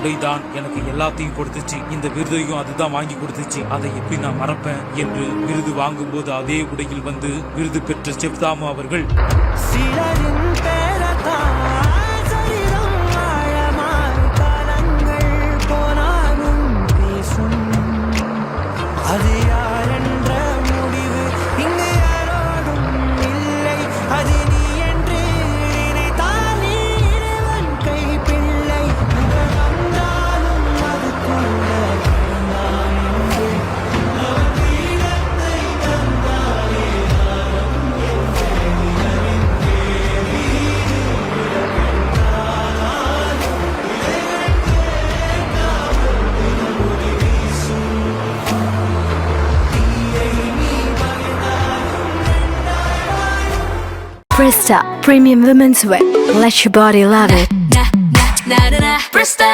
உடைதான் எனக்கு எல்லாத்தையும் கொடுத்துச்சு, இந்த விருதையும் அதுதான் வாங்கி கொடுத்துச்சு, அதை எப்படி நான் மறப்பேன் என்று விருது வாங்கும் போது அதே உடையில் வந்து விருது பெற்ற செஃப் தாமு அவர்கள் Presta Premium Women's Wear. Let your body love it. Presta.